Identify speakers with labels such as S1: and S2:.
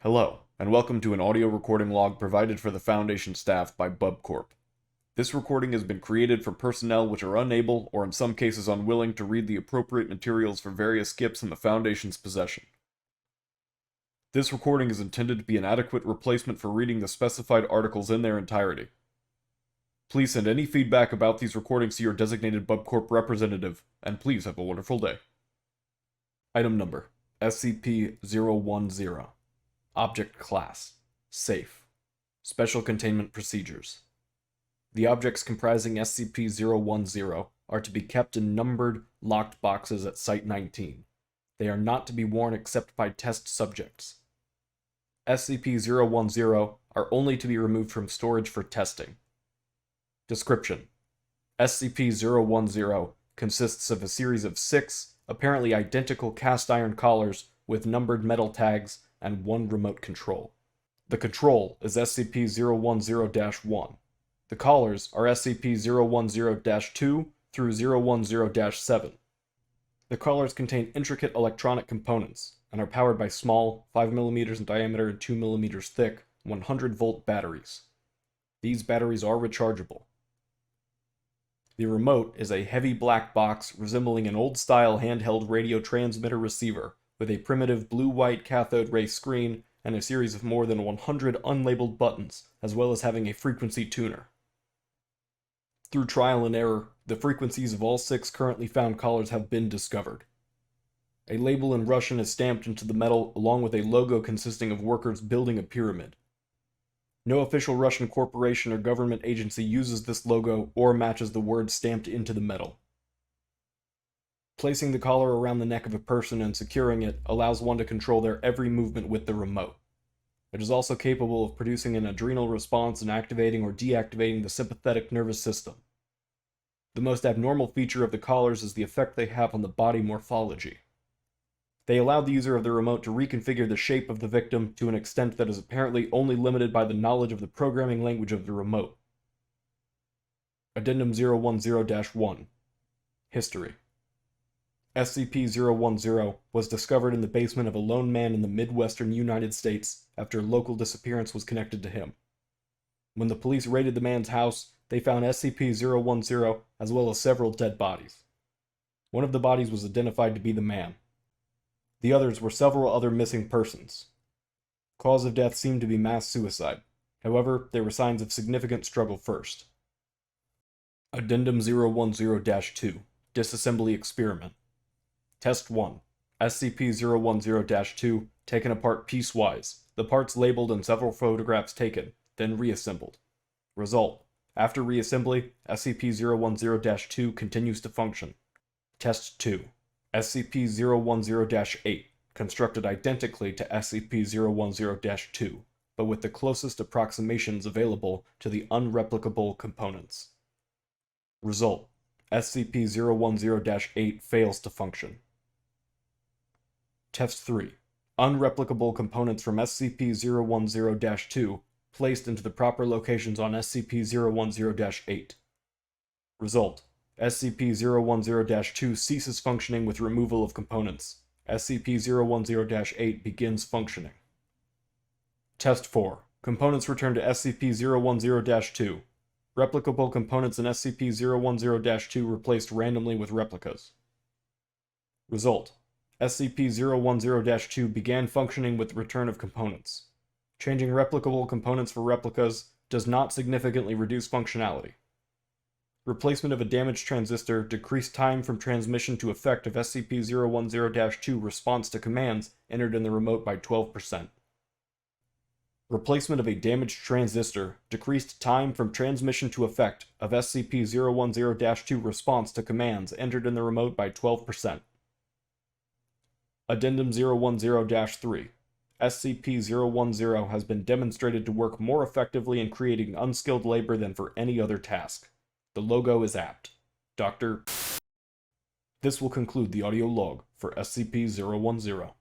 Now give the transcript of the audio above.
S1: Hello, and welcome to an audio recording log provided for the Foundation staff by BubCorp. This recording has been created for personnel which are unable, or in some cases unwilling, to read the appropriate materials for various skips in the Foundation's possession. This recording is intended to be an adequate replacement for reading the specified articles in their entirety. Please send any feedback about these recordings to your designated BubCorp representative, and please have a wonderful day. Item number: SCP-010. Object Class: Safe. Special Containment Procedures. The objects comprising SCP-010 are to be kept in numbered, locked boxes at Site-19. They are not to be worn except by test subjects. SCP-010 are only to be removed from storage for testing. Description: SCP-010 consists of a series of 6, apparently identical cast iron collars with numbered metal tags and one remote control. The control is SCP-010-1. The collars are SCP-010-2 through 010-7. The collars contain intricate electronic components and are powered by small, 5mm in diameter and 2mm thick, 100-volt batteries. These batteries are rechargeable. The remote is a heavy black box resembling an old-style handheld radio transmitter receiver with a primitive blue-white cathode ray screen and a series of more than 100 unlabeled buttons, as well as having a frequency tuner. Through trial and error, the frequencies of all 6 currently found collars have been discovered. A label in Russian is stamped into the metal along with a logo consisting of workers building a pyramid. No official Russian corporation or government agency uses this logo or matches the words stamped into the metal. Placing the collar around the neck of a person and securing it allows one to control their every movement with the remote. It is also capable of producing an adrenal response and activating or deactivating the sympathetic nervous system. The most abnormal feature of the collars is the effect they have on the body morphology. They allow the user of the remote to reconfigure the shape of the victim to an extent that is apparently only limited by the knowledge of the programming language of the remote. Addendum 010-1. History: SCP-010 was discovered in the basement of a lone man in the Midwestern United States after a local disappearance was connected to him. When the police raided the man's house, they found SCP-010 as well as several dead bodies. One of the bodies was identified to be the man. The others were several other missing persons. Cause of death seemed to be mass suicide. However, there were signs of significant struggle first. Addendum 010-2. Disassembly Experiment. Test 1. SCP-010-2 taken apart piecewise, the parts labeled and several photographs taken, then reassembled. Result: after reassembly, SCP-010-2 continues to function. Test 2. SCP-010-8, constructed identically to SCP-010-2, but with the closest approximations available to the unreplicable components. Result: SCP-010-8 fails to function. Test 3. Unreplicable components from SCP-010-2 placed into the proper locations on SCP-010-8. Result: SCP-010-2 ceases functioning with removal of components. SCP-010-8 begins functioning. Test 4. Components returned to SCP-010-2. Replicable components in SCP-010-2 replaced randomly with replicas. Result: SCP-010-2 began functioning with the return of components. Changing replicable components for replicas does not significantly reduce functionality. Replacement of a damaged transistor decreased time from transmission to effect of SCP-010-2 response to commands entered in the remote by 12%. Replacement of a damaged transistor decreased time from transmission to effect of SCP-010-2 response to commands entered in the remote by 12%. Addendum 010-3. SCP-010 has been demonstrated to work more effectively in creating unskilled labor than for any other task. The logo is apt. Dr. This will conclude the audio log for SCP-010.